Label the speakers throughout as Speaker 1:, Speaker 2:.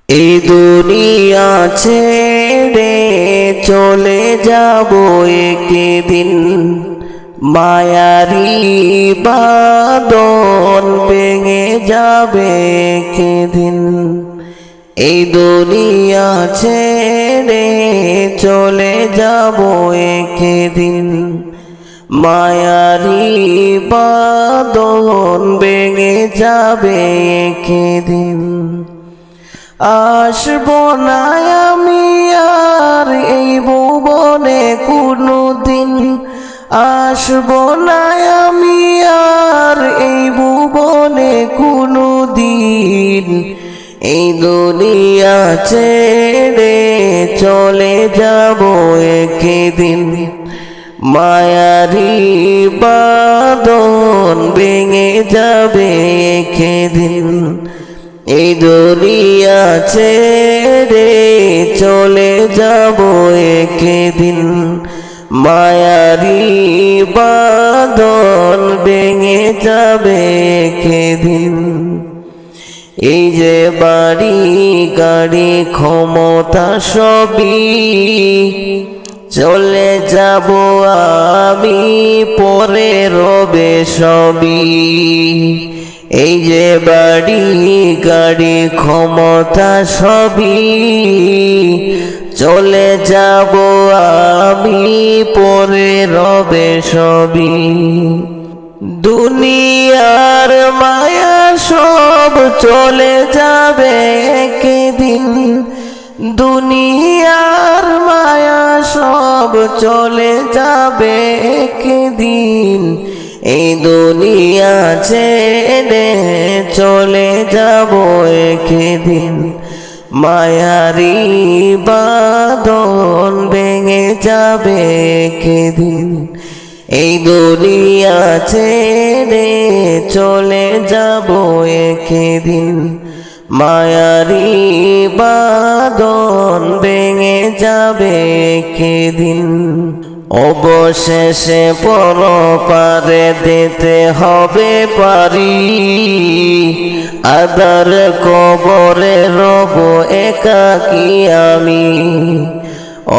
Speaker 1: এই দুনিয়া ছেড়ে চলে যাব একদিন, মায়ারি বাঁধন ভেঙে যাবে একদিন। এই দুনিয়া ছেড়ে চলে যাব একদিন, মায়ারি বাঁধন ভেঙে যাবে একদিন। আসবো না আমি আর এই ভুবনে কোনোদিন, আসবো না আমি আর এই ভুবনে কোনোদিন। এই দুনিয়া ছেড়ে চলে যাব একদিন, মায়ারি বাঁধন ভেঙে যাবে একদিন। এই দুনিয়া ছেড়ে চলে যাব একদিন, মায়ারি বাঁধন ভেঙে যাবে একদিন। এই যে বাড়ি গাড়ি ক্ষমতা সবই চলে যাব আমি, পরে রবে সবই। এই যে বাড়ি গাড়ি ক্ষমতা সবই চলে যাব আমি, পরে রবে সবই। দুনিয়ার মায়া সব চলে যাবে একদিন, দুনিয়ার মায়া সব চলে যাবে একদিন। এই দুনিয়া ছেড়ে চলে যাব একদিন, মায়ারি বাঁধন ভেঙে যাবে একদিন। এই দুনিয়া ছেড়ে চলে যাব একদিন, মায়ারি বাঁধন ভেঙে যাবে একদিন। অবশেষে পরপারে দিতে হবে পারি, আদার কবরে রব একাকী আমি।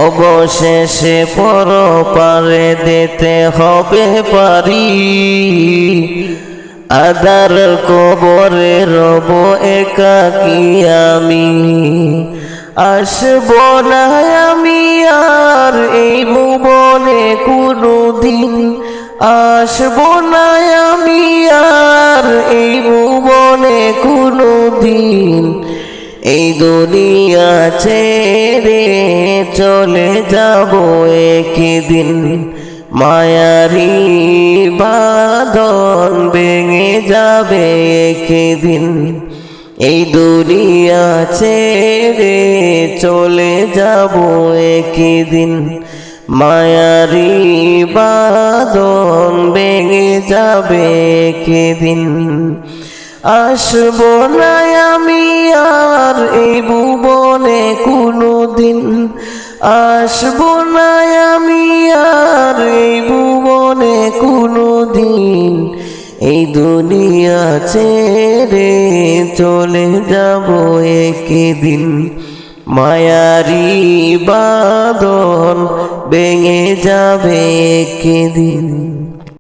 Speaker 1: অবশেষে পরপারে দিতে হবে পারি, আদার কবরে রব একাকী আমি। আসবো না আমি আর এই ভুবনে কোনোদিন, আসবো না আমি আর এই ভুবনে কোনোদিন। এই দুনিয়া ছেড়ে চলে যাব একদিন, মায়ারি বাঁধন ভেঙে যাবে একদিন। এই দুনিয়া ছেড়ে চলে যাব একদিন, মায়ারি বাঁধন ভেঙে যাবে একদিন। আসবো না আমি আর এই ভুবনে কোনোদিন, আসবো না আমি আর এই ভুবনে কোনোদিন। এই দুনিয়া ছেড়ে চলে যাব একদিন, মায়ারি বাঁধন ভেঙে যাবে একদিন।